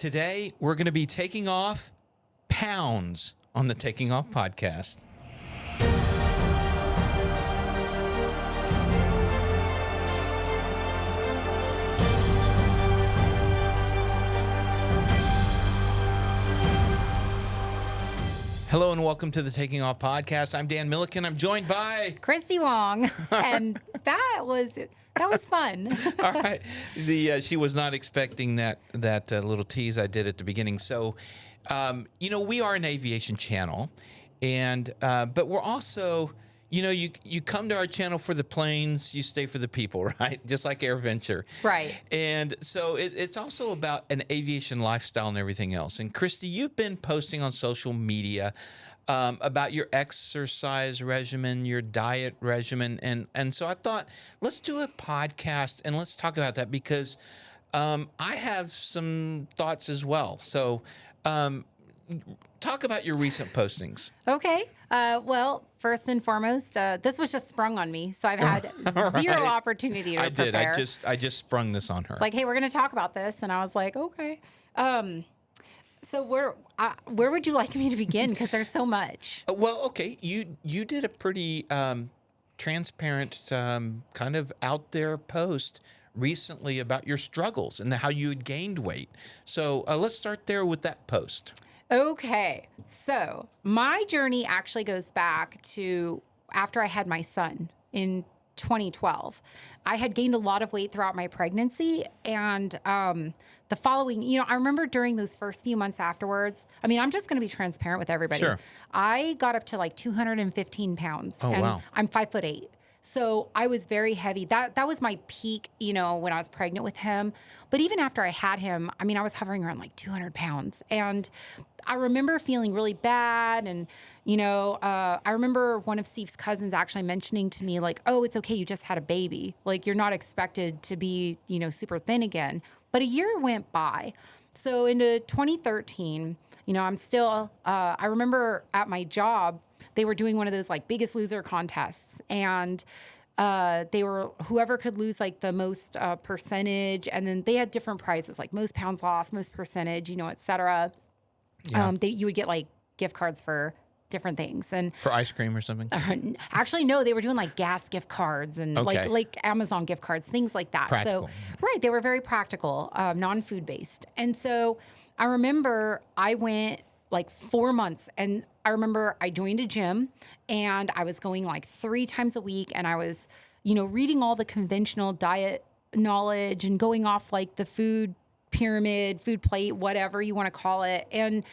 today we're going to be taking off pounds on the Taking Off podcast. Hello and welcome to the Taking Off podcast. I'm Dan Milliken. I'm joined by Christy Wong, and that was fun. All right. She was not expecting that little tease I did at the beginning. So, we are an aviation channel, and but we're also, you come to our channel for the planes, you stay for the people, right? Just like AirVenture. Right. And so it's also about an aviation lifestyle and everything else. And Christy, you've been posting on social media about your exercise regimen, your diet regimen. And so I thought, let's do a podcast and let's talk about that because I have some thoughts as well. So talk about your recent postings. Okay. Well, first and foremost, this was just sprung on me, so I've had zero opportunity to prepare. I just sprung this on her. It's like, hey, we're going to talk about this, and I was like, okay. So where would you like me to begin? Because there's so much. Well, okay, you did a pretty transparent, kind of out there post recently about your struggles and how you had gained weight. So let's start there with that post. Okay, so my journey actually goes back to after I had my son in 2012. I had gained a lot of weight throughout my pregnancy, and the following, I remember during those first few months afterwards, I'm just going to be transparent with everybody. Sure. I got up to like 215 pounds. Oh, and wow. I'm 5'8". So I was very heavy. That was my peak, when I was pregnant with him. But even after I had him, I was hovering around like 200 pounds. And I remember feeling really bad. And, I remember one of Steve's cousins actually mentioning to me like, oh, it's okay. You just had a baby. Like, you're not expected to be, super thin again. But a year went by. So into 2013, I'm still, I remember at my job, they were doing one of those like Biggest Loser contests, and they were whoever could lose like the most percentage, and then they had different prizes like most pounds lost, most percentage, et cetera. Yeah. You would get like gift cards for different things, and for ice cream or something. Actually, no, they were doing like gas gift cards and like Amazon gift cards, things like that. Practical. So right, they were very practical, non-food based, and so I remember I went like 4 months. And I remember I joined a gym and I was going like 3 times a week. And I was, reading all the conventional diet knowledge and going off like the food pyramid, food plate, whatever you want to call it. And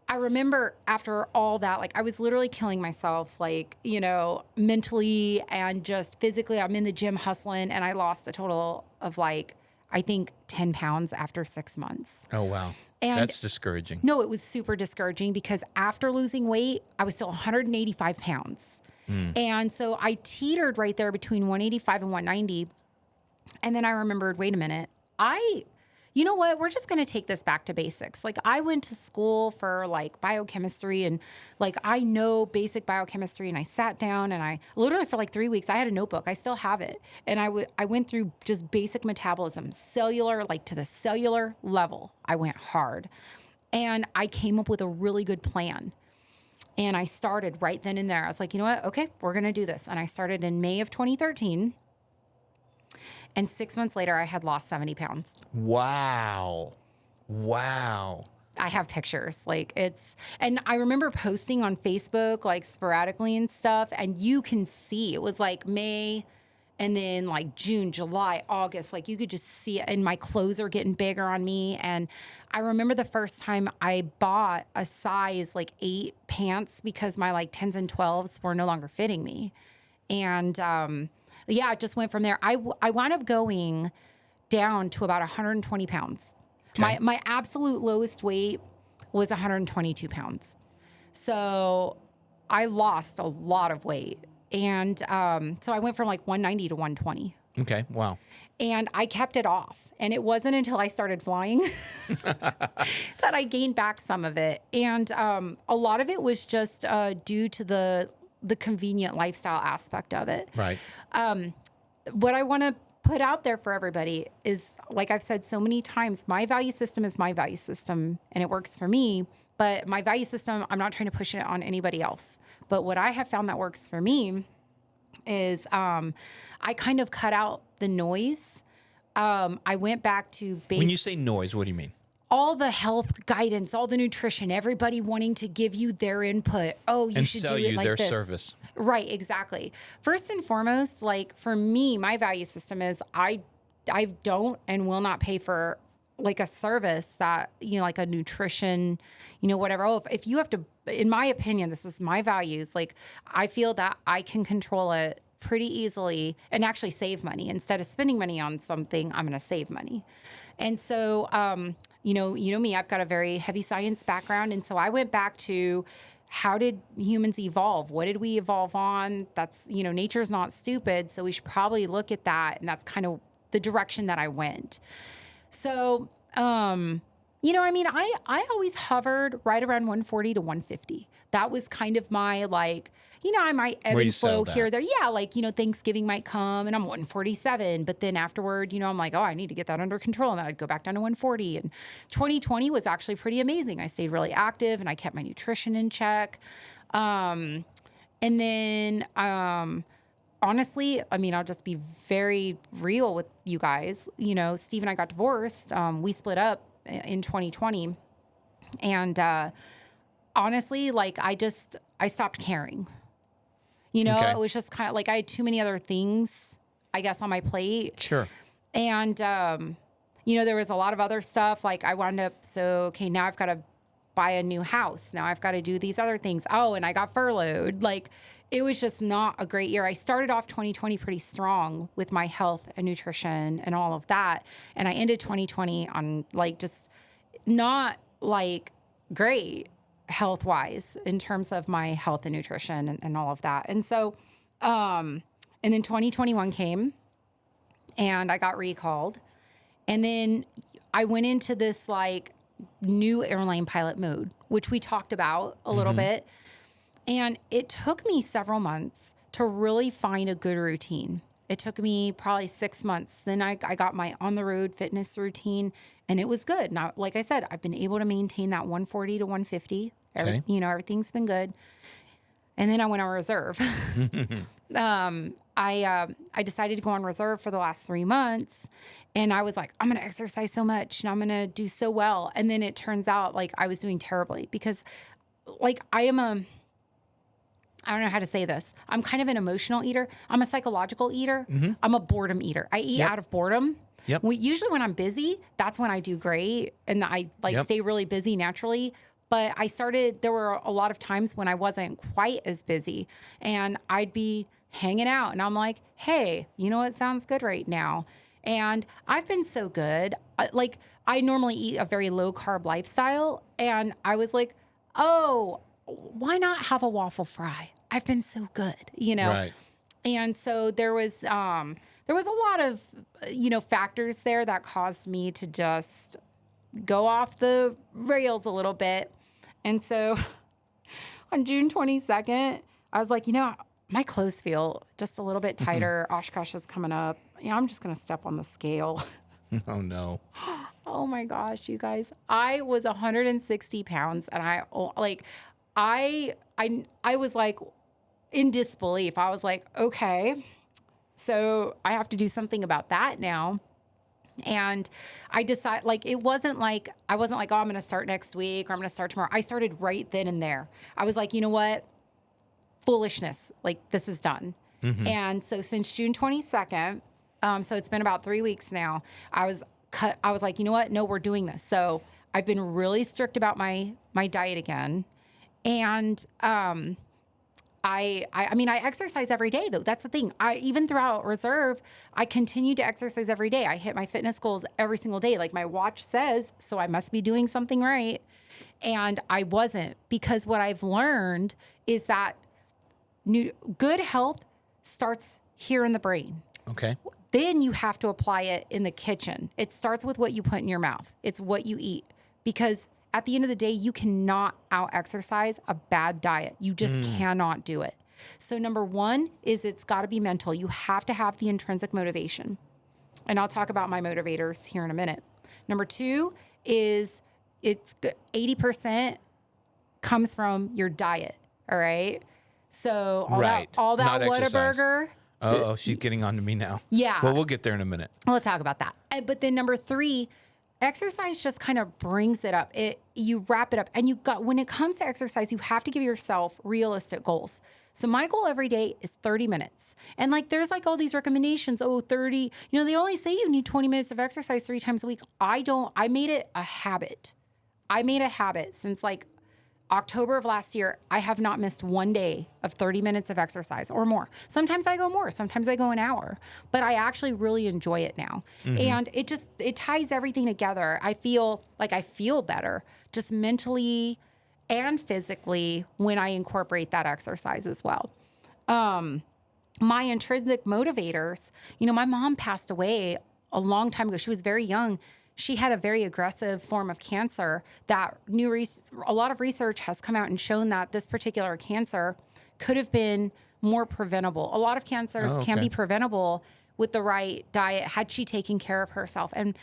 I remember after all that, like I was literally killing myself, like, mentally and just physically. I'm in the gym hustling, and I lost a total of like, I think 10 pounds after 6 months. Oh, wow. And that's discouraging. No, it was super discouraging because after losing weight, I was still 185 pounds. And so I teetered right there between 185 and 190. And then I remembered, wait a minute, you know what? We're just going to take this back to basics. Like I went to school for like biochemistry, and like I know basic biochemistry, and I sat down and I literally for like 3 weeks, I had a notebook. I still have it. And I went through just basic metabolism, cellular, like to the cellular level. I went hard, and I came up with a really good plan. And I started right then and there. I was like, you know what? Okay, we're going to do this. And I started in May of 2013. And 6 months later, I had lost 70 pounds. Wow. I have pictures. And I remember posting on Facebook, like sporadically and stuff. And you can see it was like May and then like June, July, August. Like you could just see it. And my clothes are getting bigger on me. And I remember the first time I bought a size like 8 pants because my like 10s and 12s were no longer fitting me. And, yeah, it just went from there. I wound up going down to about 120 pounds. Okay. My absolute lowest weight was 122 pounds. So I lost a lot of weight. And so I went from like 190 to 120. Okay, wow. And I kept it off. And it wasn't until I started flying that I gained back some of it. And a lot of it was just due to the convenient lifestyle aspect of it. Right. What I want to put out there for everybody is, like I've said so many times, my value system is my value system and it works for me. But my value system, I'm not trying to push it on anybody else. But what I have found that works for me is I kind of cut out the noise. I went back to When you say noise, what do you mean? all the health guidance, all the nutrition, everybody wanting to give you their input. Oh, you And should sell do it you like their this. service. Right, exactly. First and foremost, like for me, my value system is I don't and will not pay for like a service that, you know, like a nutrition, you know, whatever. Oh, if you have to, in my opinion, this is my values. Like I feel that I can control it pretty easily and actually save money. Instead of spending money on something, I'm going to save money. And so, you know me, I've got a very heavy science background. And so I went back to how did humans evolve? What did we evolve on? That's, you know, nature's not stupid. So we should probably look at that. And that's kind of the direction that I went. So, you know, I mean, I always hovered right around 140 to 150. That was kind of my, like, you know, I might ebb and flow here or there. Yeah, like, you know, Thanksgiving might come and I'm 147. But then afterward, you know, I'm like, oh, I need to get that under control. And then I'd go back down to 140. And 2020 was actually pretty amazing. I stayed really active and I kept my nutrition in check. And then, honestly, I mean, I'll just be very real with you guys. You know, Steve and I got divorced. We split up in 2020. And honestly, like, I stopped caring. You know, It was just kind of like I had too many other things, I guess, on my plate. Sure. And, you know, there was a lot of other stuff. Like I wound up, okay, now I've got to buy a new house. Now I've got to do these other things. Oh, and I got furloughed. Like, it was just not a great year. I started off 2020 pretty strong with my health and nutrition and all of that. And I ended 2020 on like just not like great health wise in terms of my health and nutrition and all of that. And so, and then 2021 came and I got recalled. And then I went into this like new airline pilot mode, which we talked about a little bit. And it took me several months to really find a good routine. It took me probably 6 months. Then I got my on the road fitness routine and it was good. Now, like I said, I've been able to maintain that 140 to 150. You know, everything's been good. And then I went on reserve. I decided to go on reserve for the last 3 months. And I was like, I'm going to exercise so much and I'm going to do so well. And then it turns out like I was doing terribly because like I don't know how to say this. I'm kind of an emotional eater. I'm a psychological eater. I'm a boredom eater. I eat out of boredom. Usually when I'm busy, that's when I do great. And I like stay really busy naturally. But there were a lot of times when I wasn't quite as busy and I'd be hanging out and I'm like, hey, you know what sounds good right now? And I've been so good. Like I normally eat a very low carb lifestyle. And I was like, oh, why not have a waffle fry? I've been so good, you know? Right. And so there was a lot of, you know, factors there that caused me to just go off the rails a little bit. And so on June 22nd, I was like, you know, my clothes feel just a little bit tighter. Oshkosh is coming up. You know, I'm just going to step on the scale. Oh, no. Oh, my gosh, you guys. I was 160 pounds, and I was like in disbelief. I was like, okay, so I have to do something about that now. And I decided, like, I wasn't like, oh, I'm going to start next week or I'm going to start tomorrow. I started right then and there. I was like, you know what? Foolishness. Like, this is done. And so since June 22nd, so it's been about 3 weeks now, I was like, you know what? No, we're doing this. So I've been really strict about my diet again. And, I mean, I exercise every day though. That's the thing. Even throughout reserve, I continue to exercise every day. I hit my fitness goals every single day. Like my watch says, so I must be doing something right. And I wasn't, because what I've learned is that good health starts here in the brain. Okay. Then you have to apply it in the kitchen. It starts with what you put in your mouth. It's what you eat, because at the end of the day, you cannot out-exercise a bad diet. You just cannot do it. So number one is it's got to be mental. You have to have the intrinsic motivation. And I'll talk about my motivators here in a minute. Number 2 is 80% comes from your diet. All right. So all that Not exercise. Whataburger. Oh, she's getting on to me now. Yeah. Well, we'll get there in a minute. We'll talk about that. But then number 3, exercise just kind of brings it up. You wrap it up, and when it comes to exercise, you have to give yourself realistic goals. So my goal every day is 30 minutes. And like, there's like all these recommendations. 30, they only say you need 20 minutes of exercise 3 times a week. I made it a habit. I made a habit since like October of last year. I have not missed one day of 30 minutes of exercise or more. Sometimes I go more, sometimes I go an hour, but I actually really enjoy it now. And it ties everything together. I feel better just mentally and physically when I incorporate that exercise as well. My intrinsic motivators, my mom passed away a long time ago. She was very young. She had a very aggressive form of cancer that a lot of research has come out and shown that this particular cancer could have been more preventable. A lot of cancers can be preventable with the right diet had she taken care of herself. And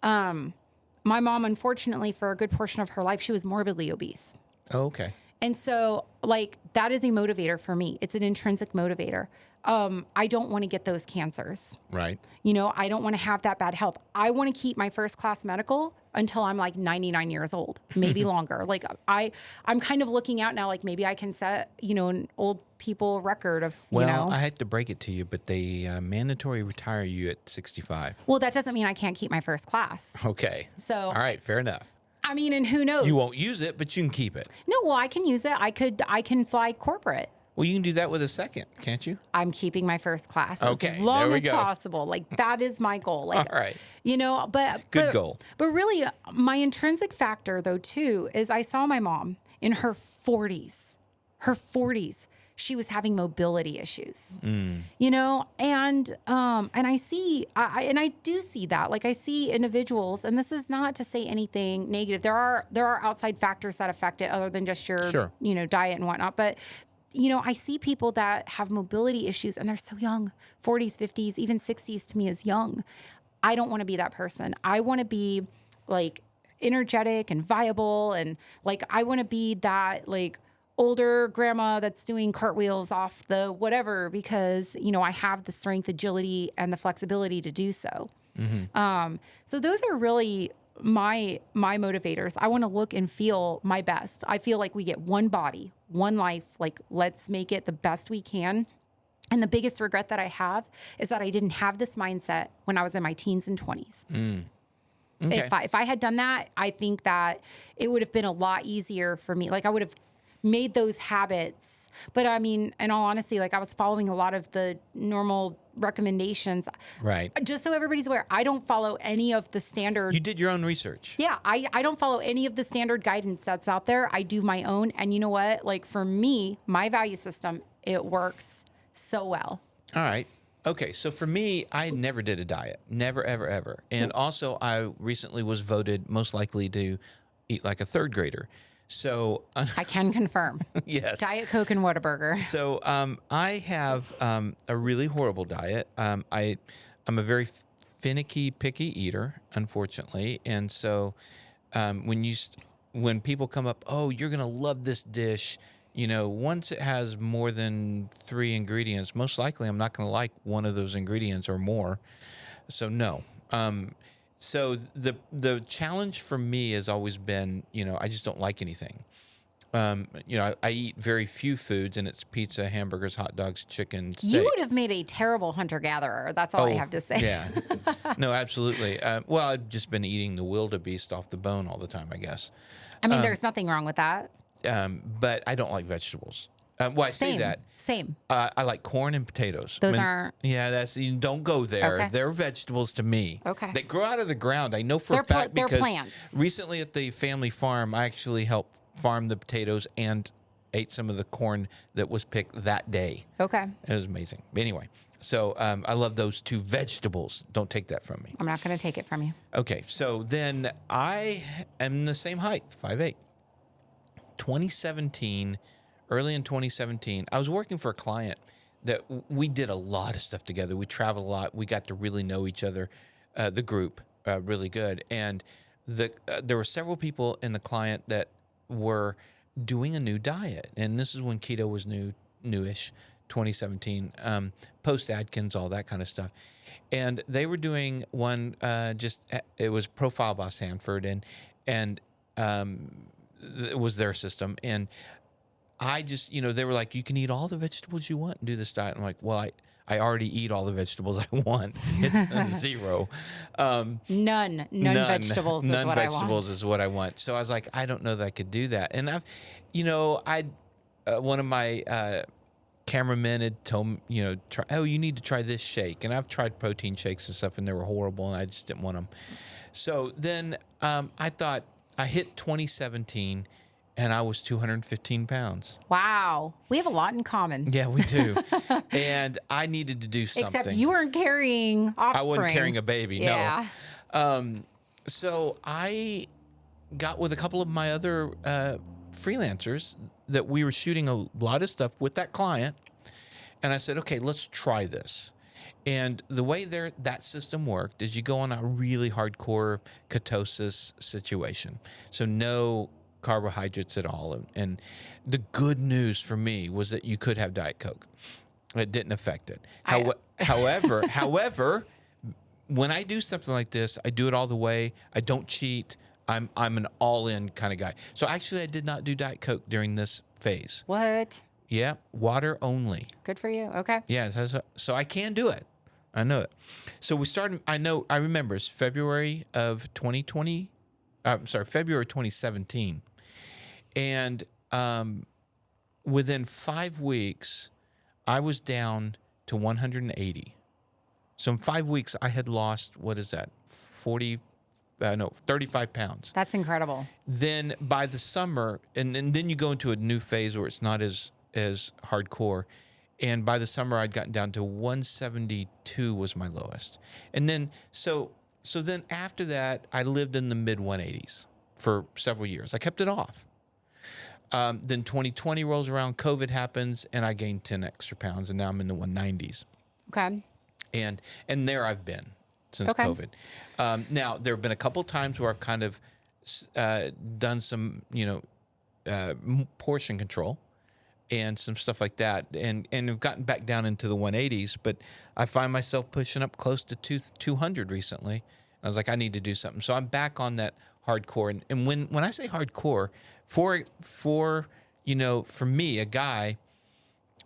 my mom, unfortunately, for a good portion of her life, she was morbidly obese. Oh, okay. And so, like, that is a motivator for me. It's an intrinsic motivator. I don't want to get those cancers. Right. I don't want to have that bad health. I want to keep my first class medical until I'm like 99 years old, maybe longer. Like I'm kind of looking out now, like maybe I can set, an old people record of, I hate to break it to you, but they mandatory retire you at 65. Well, that doesn't mean I can't keep my first class. Okay. So. All right. Fair enough. I mean, and who knows? You won't use it, but you can keep it. No, well, I can use it. I can fly corporate. Well, you can do that with a second, can't you? I'm keeping my first class Okay, as long there we as go. possible. Like that is my goal. Like, all right. Good goal. But really, my intrinsic factor though too is I saw my mom in her 40s. She was having mobility issues. And I see, I do see that. Like I see individuals, and this is not to say anything negative. There are outside factors that affect it other than just your, diet and whatnot. But I see people that have mobility issues and they're so young, 40s, 50s, even 60s to me is young. I don't want to be that person. I want to be like energetic and viable. And like, I want to be that like older grandma that's doing cartwheels off the whatever, because, I have the strength, agility, and the flexibility to do so. So those are really my motivators. I want to look and feel my best. I feel like we get one body, one life. Like, let's make it the best we can. And the biggest regret that I have is that I didn't have this mindset when I was in my teens and 20s. Okay. If I had done that, I think that it would have been a lot easier for me. Like I would have made those habits. But I mean, in all honesty, like I was following a lot of the normal recommendations. Right. Just so everybody's aware, I don't follow any of the standard. You did your own research. Yeah. I don't follow any of the standard guidance that's out there. I do my own. And you know what? Like for me, my value system, it works so well. All right. Okay. So for me, I never did a diet. Never, ever, ever. And also I recently was voted most likely to eat like a third grader. So I can confirm. Yes. Diet Coke and Whataburger. So I have a really horrible diet. I'm a very finicky, picky eater, unfortunately. And so when people come up, oh, you're going to love this dish, once it has more than 3 ingredients, most likely I'm not going to like one of those ingredients or more. So no. So the challenge for me has always been, I just don't like anything. I eat very few foods, and it's pizza, hamburgers, hot dogs, chicken, steak. You would have made a terrible hunter-gatherer. That's all I have to say. Yeah. No, absolutely. Well, I've just been eating the wildebeest off the bone all the time, I guess. I mean, there's nothing wrong with that. But I don't like vegetables. Well, I say that. Same. I like corn and potatoes. Those aren't. Yeah, you don't go there. Okay. They're vegetables to me. Okay. They grow out of the ground. I know for a fact they're because plants. Recently at the family farm, I actually helped farm the potatoes and ate some of the corn that was picked that day. Okay. It was amazing. Anyway, so I love those 2 vegetables. Don't take that from me. I'm not going to take it from you. Okay, so then I am the same height, 5'8". 2017, early in 2017, I was working for a client we did a lot of stuff together. We traveled a lot. We got to really know each other, the group, really good. And there were several people in the client that were doing a new diet, and this is when keto was newish, 2017, post Atkins, all that kind of stuff. And they were doing one, it was Profile by Sanford, and it was their system. And I just, they were like, you can eat all the vegetables you want and do this diet. I'm like, well, I already eat all the vegetables I want. It's zero. None vegetables is none what vegetables I want. is what I want. So I was like, I don't know that I could do that. And one of my cameramen had told me, you need to try this shake. And I've tried protein shakes and stuff, and they were horrible, and I just didn't want them. So then I thought, I hit 2017, and I was 215 pounds. Wow. We have a lot in common. Yeah, we do. And I needed to do something. Except you weren't carrying offspring. I wasn't carrying a baby, yeah. no. So I got with a couple of my other freelancers that we were shooting a lot of stuff with that client. And I said, okay, let's try this. And the way that system worked is you go on a really hardcore ketosis situation. So no carbohydrates at all. And the good news for me was that you could have Diet Coke. It didn't affect it. However, when I do something like this, I do it all the way. I don't cheat. I'm an all-in kind of guy. So actually, I did not do Diet Coke during this phase. What? Yeah, water only. Good for you. Okay. Yeah, so I can do it. I know it. So we started. I remember it's February of 2020. February 2017. And within 5 weeks, I was down to 180. So in 5 weeks, I had lost, 35 pounds. That's incredible. Then by the summer, and then you go into a new phase where it's not as hardcore. And by the summer, I'd gotten down to 172 was my lowest. And then, so then after that, I lived in the mid 180s for several years. I kept it off. Then 2020 rolls around, COVID happens, and I gained 10 extra pounds, and now I'm in the 190s. Okay. And there I've been since COVID. Now, there have been a couple times where I've kind of done some, portion control and some stuff like that, and have gotten back down into the 180s, but I find myself pushing up close to 200 recently. I was like, I need to do something. So I'm back on that hardcore. And when I say hardcore, for me, a guy,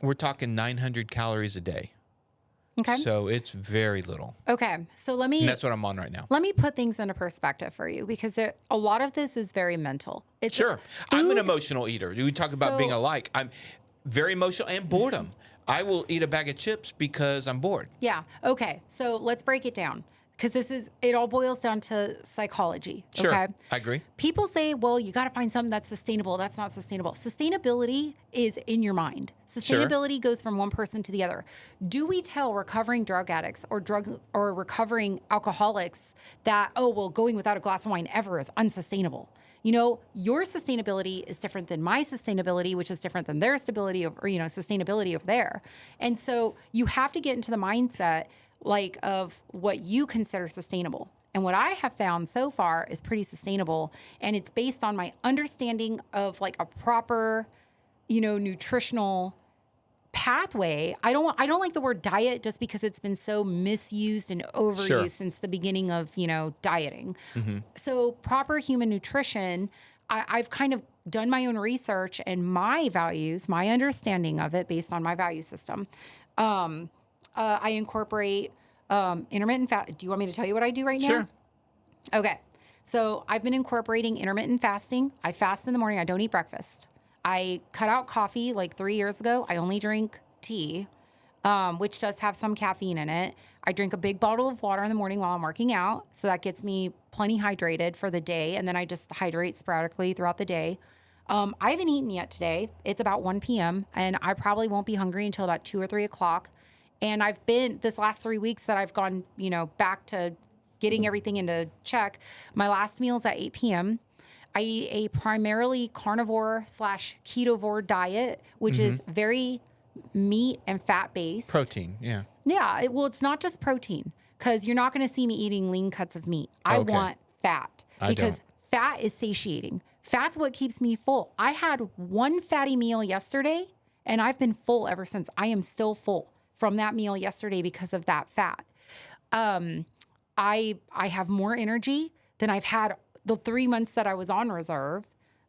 we're talking 900 calories a day. Okay. So it's very little. Okay. So And that's what I'm on right now. Let me put things into perspective for you, because a lot of this is very mental. Sure. I'm an emotional eater. We talk about being alike. I'm very emotional and boredom. I will eat a bag of chips because I'm bored. Yeah. Okay. So let's break it down, because it all boils down to psychology. Sure. Okay. I agree. People say, well, you got to find something that's sustainable. That's not sustainable. Sustainability is in your mind. Sustainability goes from one person to the other. Do we tell recovering drug addicts or recovering alcoholics that, going without a glass of wine ever is unsustainable? Your sustainability is different than my sustainability, which is different than their stability sustainability over there. And so you have to get into the mindset of what you consider sustainable. And what I have found so far is pretty sustainable. And it's based on my understanding of a proper, nutritional pathway. I don't like the word diet just because it's been so misused and overused since the beginning of, dieting. Mm-hmm. So proper human nutrition, I've kind of done my own research and my values, my understanding of it based on my value system. I incorporate intermittent fast. Do you want me to tell you what I do right now? Sure. Okay. So I've been incorporating intermittent fasting. I fast in the morning. I don't eat breakfast. I cut out coffee 3 years ago. I only drink tea, which does have some caffeine in it. I drink a big bottle of water in the morning while I'm working out. So that gets me plenty hydrated for the day. And then I just hydrate sporadically throughout the day. I haven't eaten yet today. It's about 1 p.m. and I probably won't be hungry until about 2 or 3 o'clock. And I've been this last 3 weeks that I've gone, back to getting everything into check. My last meal is at 8 p.m. I eat a primarily carnivore / ketovore diet, which is very meat and fat based. Protein, yeah. Yeah. Well, it's not just protein because you're not going to see me eating lean cuts of meat. I Okay. want fat because don't. fat is satiating. Fat's what keeps me full. I had one fatty meal yesterday and I've been full ever since. I am still full from that meal yesterday because of that fat. I have more energy than I've had the 3 months that I was on reserve.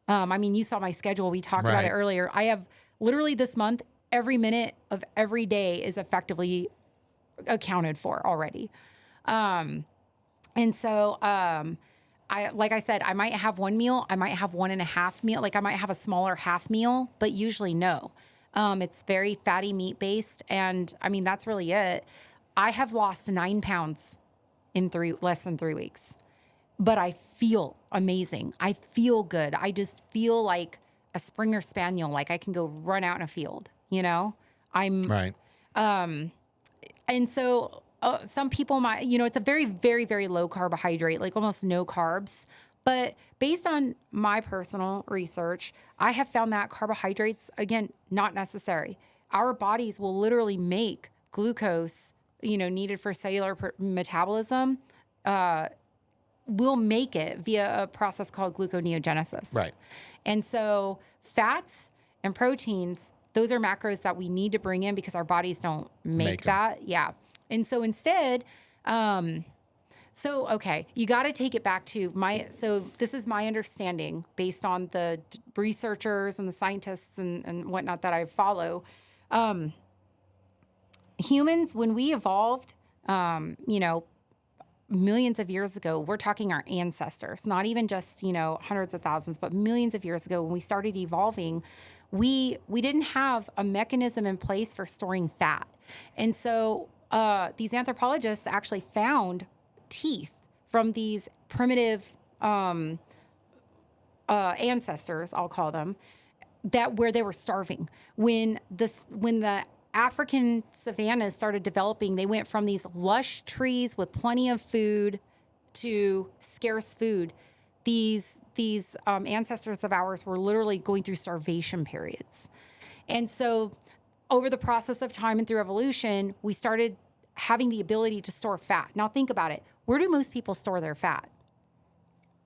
I mean, you saw my schedule. We talked about it Right. earlier. I have literally this month, every minute of every day is effectively accounted for already. And so, like I said, I might have one meal. I might have 1.5 meal. Like I might have a smaller half meal, but usually no. It's very fatty meat based. And I mean, that's really it. I have lost 9 pounds in less than 3 weeks, but I feel amazing. I feel good. I just feel like a Springer Spaniel. Like I can go run out in a field, you know, Right. and so some people might, it's a very, very, very low carbohydrate, like almost no carbs. But based on my personal research, I have found that carbohydrates, again, not necessary. Our bodies will literally make glucose, needed for cellular metabolism. We'll make it via a process called gluconeogenesis. Right. And so fats and proteins, those are macros that we need to bring in because our bodies don't make 'em. that. Yeah. And so instead, okay, you got to take it back to so this is my understanding based on the researchers and the scientists and whatnot that I follow. Humans, when we evolved, millions of years ago, we're talking our ancestors, not even just, hundreds of thousands, but millions of years ago when we started evolving, we didn't have a mechanism in place for storing fat. And so these anthropologists actually found teeth from these primitive ancestors, I'll call them, where they were starving. When the African savannas started developing, they went from these lush trees with plenty of food to scarce food. These ancestors of ours were literally going through starvation periods. And so over the process of time and through evolution, we started having the ability to store fat. Now think about it. Where do most people store their fat?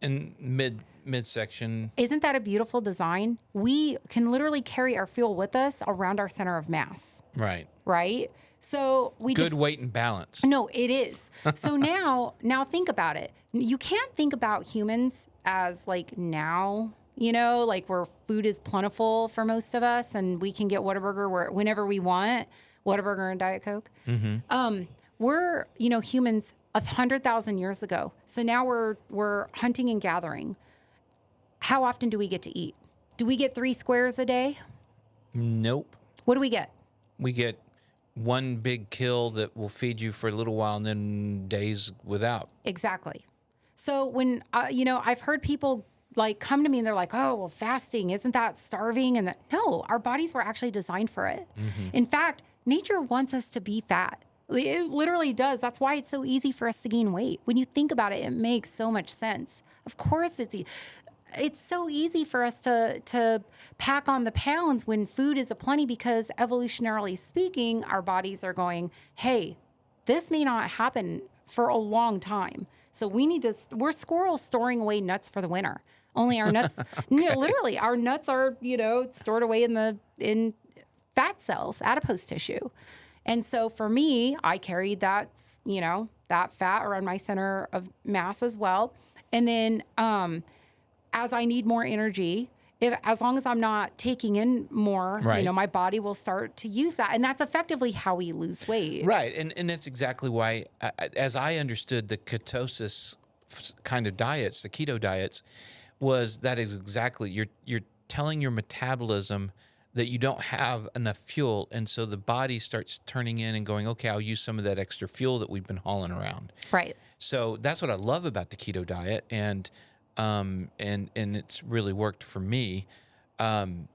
In midsection. Isn't that a beautiful design? We can literally carry our fuel with us around our center of mass. Right. Right? So good weight and balance. No, it is. So now think about it. You can't think about humans as like now, like where food is plentiful for most of us and we can get Whataburger whenever we want, Whataburger and Diet Coke. Mm-hmm. We're, humans 100,000 years ago. So now we're hunting and gathering. How often do we get to eat? Do we get 3 squares a day? Nope. What do we get? We get one big kill that will feed you for a little while and then days without. Exactly. So when, I've heard people like come to me and they're like, oh, well, fasting, isn't that starving? And no, our bodies were actually designed for it. Mm-hmm. In fact, nature wants us to be fat. It literally does. That's why it's so easy for us to gain weight. When you think about it, it makes so much sense. Of course it's so easy for us to pack on the pounds when food is aplenty because evolutionarily speaking, our bodies are going, hey, this may not happen for a long time. So we're squirrels storing away nuts for the winter. Only our nuts, literally our nuts are, stored away in fat cells, adipose tissue. And so for me, I carried that fat around my center of mass as well. And then, as I need more energy, as long as I'm not taking in more, right. My body will start to use that. And that's effectively how we lose weight. Right. And that's exactly why, as I understood the ketosis kind of diets, the keto diets, that is exactly, you're telling your metabolism that you don't have enough fuel. And so the body starts turning in and going, okay, I'll use some of that extra fuel that we've been hauling around. Right. So that's what I love about the keto diet. And it's really worked for me. And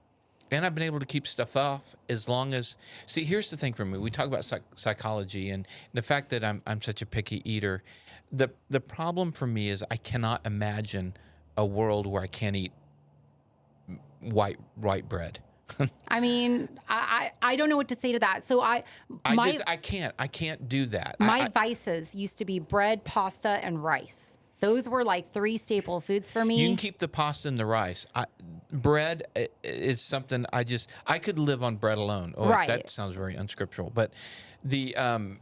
I've been able to keep stuff off as long as, see, here's the thing for me. We talk about psychology and the fact that I'm such a picky eater. The problem for me is I cannot imagine a world where I can't eat white bread, I mean, I don't know what to say to that. So I can't do that. My vices used to be bread, pasta, and rice. Those were like 3 staple foods for me. You can keep the pasta and the rice. Bread is something I could live on bread alone. Oh, Right. that sounds very unscriptural. But to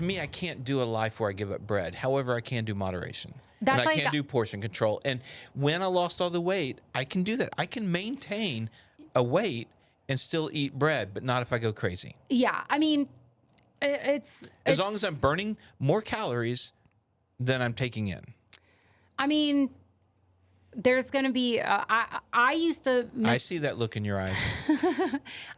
me, I can't do a life where I give up bread. However, I can do moderation. That's and I like- can do portion control. And when I lost all the weight, I can do that. I can maintain a weight and still eat bread, but not if I go crazy. Yeah, I mean, As long as I'm burning more calories than I'm taking in. I mean, there's going to be. I used to. I see that look in your eyes.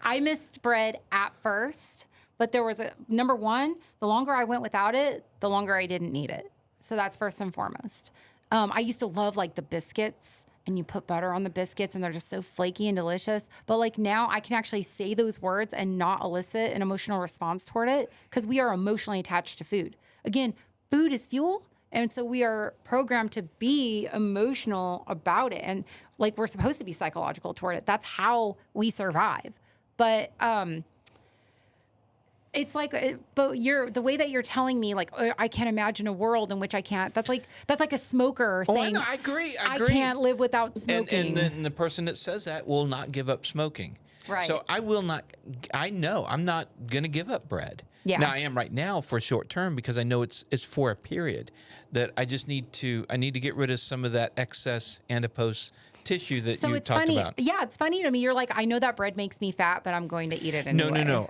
I missed bread at first, but there was number one. The longer I went without it, the longer I didn't need it. So that's first and foremost. I used to love like the biscuits, and you put butter on the biscuits, and they're just so flaky and delicious. But like now, I can actually say those words and not elicit an emotional response toward it because we are emotionally attached to food. Again, food is fuel. And so we are programmed to be emotional about it. And like we're supposed to be psychological toward it. That's how we survive. But it's like, but the way that you're telling me, like, I can't imagine a world in which I can't. That's like a smoker saying, I agree. I can't live without smoking. And then the person that says that will not give up smoking. Right. So I will not. I know I'm not gonna give up bread. Yeah. Now I am right now for short term because I know it's for a period that I just need to. I need to get rid of some of that excess adipose tissue that you it's talked funny. about. Yeah, it's funny to me. You're like, I know that bread makes me fat, but I'm going to eat it anyway. No.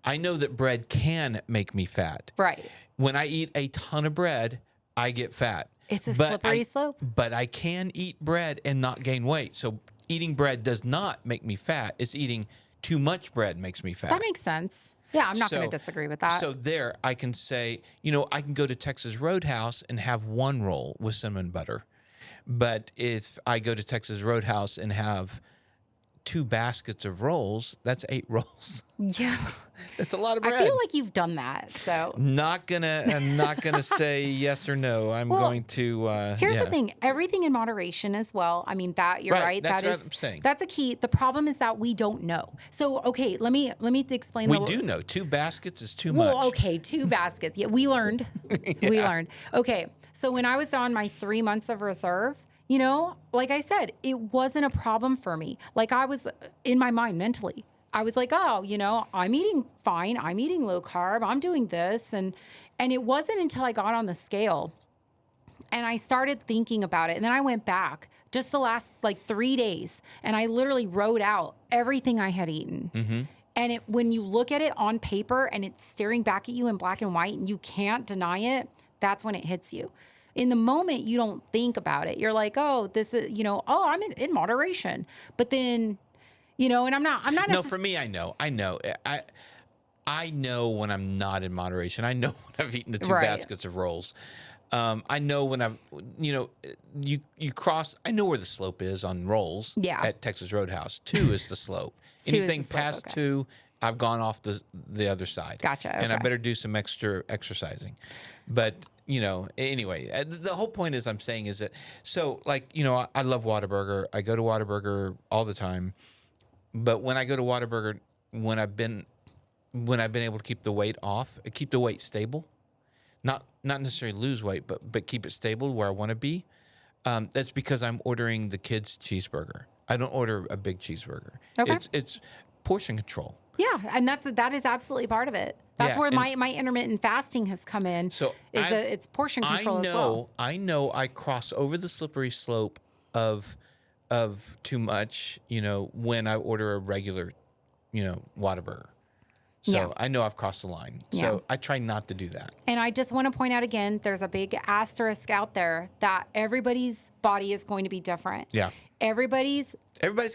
I know that bread can make me fat. Right. When I eat a ton of bread, I get fat. It's a slippery slope. But I can eat bread and not gain weight. So eating bread does not make me fat. It's eating too much bread makes me fat. That makes sense. Yeah, I'm not going to disagree with that. So there, I can say, I can go to Texas Roadhouse and have one roll with cinnamon butter. But if I go to Texas Roadhouse and have 2 baskets of rolls, that's 8 rolls. Yeah. That's a lot of bread. I feel like you've done that. So I'm not gonna say yes or no. I'm going to. Here's the thing: everything in moderation as well. I mean, that you're right. That's that what I'm saying. That's a key. The problem is that we don't know. So okay, let me explain. We do know 2 baskets is too much. Well, okay, 2 baskets. Yeah, we learned. We learned. Okay, so when I was on my 3 months of reserve, like I said, it wasn't a problem for me. Like I was in my mind mentally. I was like, oh, I'm eating fine. I'm eating low carb. I'm doing this. And it wasn't until I got on the scale and I started thinking about it. And then I went back just the last 3 days and I literally wrote out everything I had eaten. Mm-hmm. And when you look at it on paper and it's staring back at you in black and white and you can't deny it, that's when it hits you. In the moment, you don't think about it. You're like, oh, this is, I'm in moderation. But then, and I'm not. No, for me, I know. I know when I'm not in moderation. I know when I've eaten the 2 baskets of rolls. I know when I've, you cross. I know where the slope is on rolls. Yeah. At Texas Roadhouse, 2 is the slope. Anything past 2, I've gone off the other side. Gotcha. Okay. And I better do some extra exercising. But anyway, the whole point I'm saying is that I love Whataburger. I go to Whataburger all the time. But when I go to Whataburger, when I've been able to keep the weight off, keep the weight stable, not necessarily lose weight, but keep it stable where I want to be, that's because I'm ordering the kids' cheeseburger. I don't order a big cheeseburger. Okay. It's portion control. Yeah, and that is absolutely part of it. That's where my intermittent fasting has come in. So it's portion control as well. I know I cross over the slippery slope of too much, when I order a regular, Whataburger. So I know I've crossed the line. So I try not to do that. And I just want to point out again, there's a big asterisk out there that everybody's body is going to be different. Yeah. Everybody's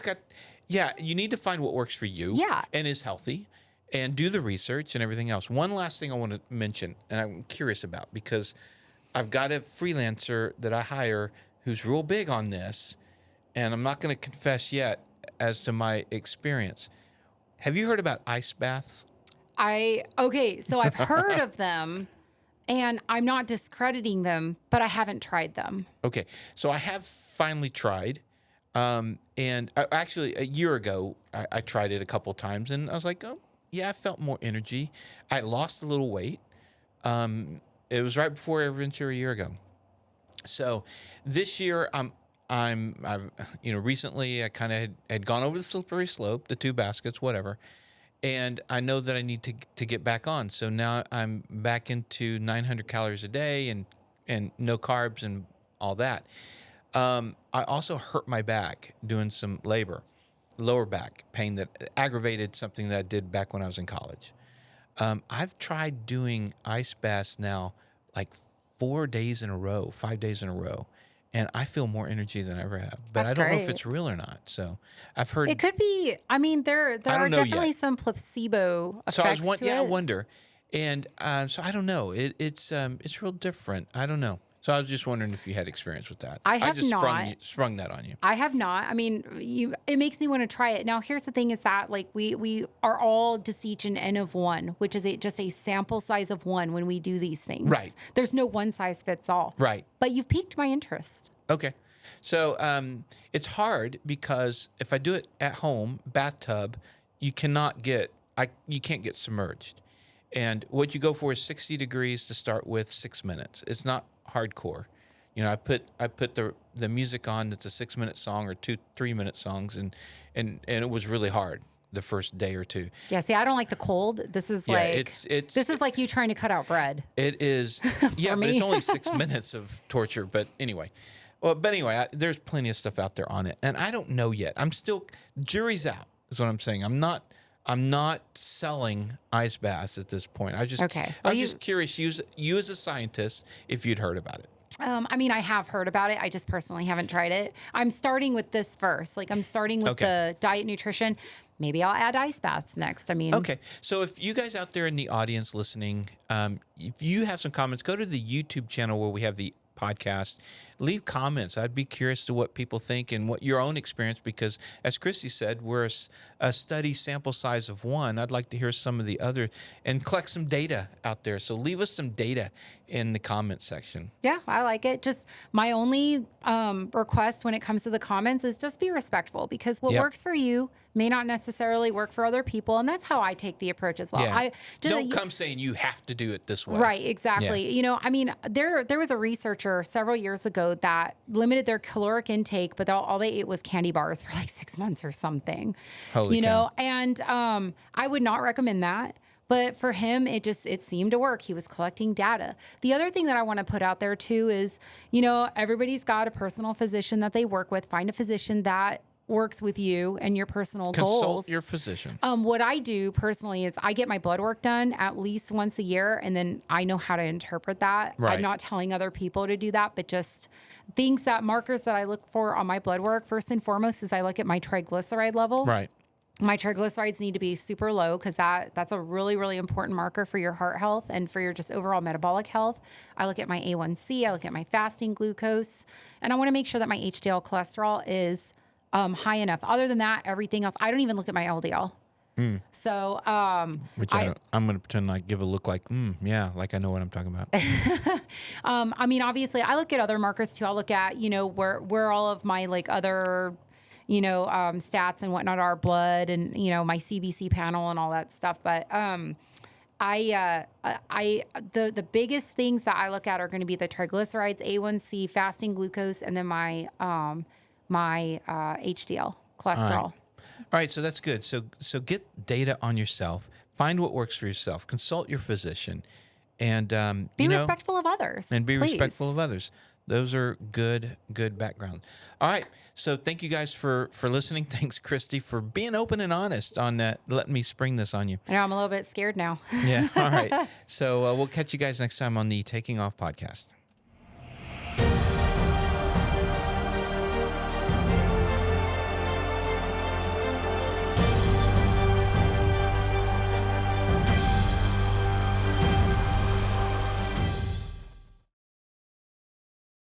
got, you need to find what works for you and is healthy and do the research and everything else. One last thing I want to mention, and I'm curious about, because I've got a freelancer that I hire who's real big on this, and I'm not going to confess yet as to my experience. Have you heard about ice baths? So I've heard of them, and I'm not discrediting them, but I haven't tried them. Okay, so I have finally tried. And actually, a year ago, I tried it a couple times, and I was like, oh, yeah, I felt more energy. I lost a little weight. It was right before Evolutionary a year ago. So this year, I've recently I kind of had gone over the slippery slope, the 2 baskets, whatever, and I know that I need to get back on. So now I'm back into 900 calories a day and no carbs and all that. I also hurt my back doing some lower back pain that aggravated something that I did back when I was in college. I've tried doing ice baths now like 4 days in a row, 5 days in a row, and I feel more energy than I ever have. But That's I don't know if great. it's real or not. So I've heard. It could be. I mean, there I are don't know definitely yet. some placebo So I effects was to I it. wonder, and so I don't know. It's real different. I don't know. So I was just wondering if you had experience with that. I have just not. sprung that on you. I have not. I mean, it makes me want to try it. Now, here's the thing is that like we are all just each an N of 1, which is just a sample size of 1 when we do these things. Right. There's no one size fits all. Right. But you've piqued my interest. Okay. So it's hard because if I do it at home, bathtub, you can't get submerged. And what you go for is 60 degrees to start with, 6 minutes. It's not hardcore. I put the music on that's a 6-minute song or 2-3 minute songs, and it was really hard the first day or two. Yeah, see, I don't like the cold. This is this is like you trying to cut out bread. It is. Yeah, but it's only 6 minutes of torture. But anyway. There's plenty of stuff out there on it, and I don't know yet. I'm still jury's out. Is what I'm saying. I'm not selling ice baths at this point. I was just curious. You as a scientist, if you'd heard about it. I mean, I have heard about it. I just personally haven't tried it. I'm starting with this first. Like, I'm starting with the diet nutrition. Maybe I'll add ice baths next. I mean, okay. So if you guys out there in the audience listening, if you have some comments, go to the YouTube channel where we have the podcast. Leave comments. I'd be curious to what people think and what your own experience, because as Christy said, we're a study sample size of 1. I'd like to hear some of the other and collect some data out there. So leave us some data in the comment section. Yeah, I like it. Just my only request when it comes to the comments is just be respectful, because what works for you may not necessarily work for other people. And that's how I take the approach as well. Yeah. Don't come saying you have to do it this way. Right, exactly. Yeah. I mean, there was a researcher several years ago that limited their caloric intake, but all they ate was candy bars for like 6 months or something. Holy cow. And I would not recommend that. But for him, it seemed to work. He was collecting data. The other thing that I want to put out there too is, everybody's got a personal physician that they work with. Find a physician that works with you and your personal goals. Consult your physician. What I do personally is I get my blood work done at least once a year, and then I know how to interpret that. Right. I'm not telling other people to do that, but just markers that I look for on my blood work. First and foremost is I look at my triglyceride level. Right. My triglycerides need to be super low, because that's a really, really important marker for your heart health and for your just overall metabolic health. I look at my A1C, I look at my fasting glucose, and I want to make sure that my HDL cholesterol is high enough. Other than that, everything else, I don't even look at my LDL. So, which I'm going to pretend like give a look like, like I know what I'm talking about. I mean, obviously I look at other markers too. I'll look at, where all of my like other, stats and whatnot are, blood and, my CBC panel and all that stuff. But, the biggest things that I look at are going to be the triglycerides, A1C, fasting glucose, and then my HDL cholesterol. All right, so that's good. So get data on yourself. Find what works for yourself. Consult your physician, and be respectful of others. And be please. respectful of others. Those are good background. All right, so thank you guys for listening. Thanks, Christy, for being open and honest on that. Letting me spring this on you. I know I'm a little bit scared now. Yeah. All right. So we'll catch you guys next time on the Taking Off podcast.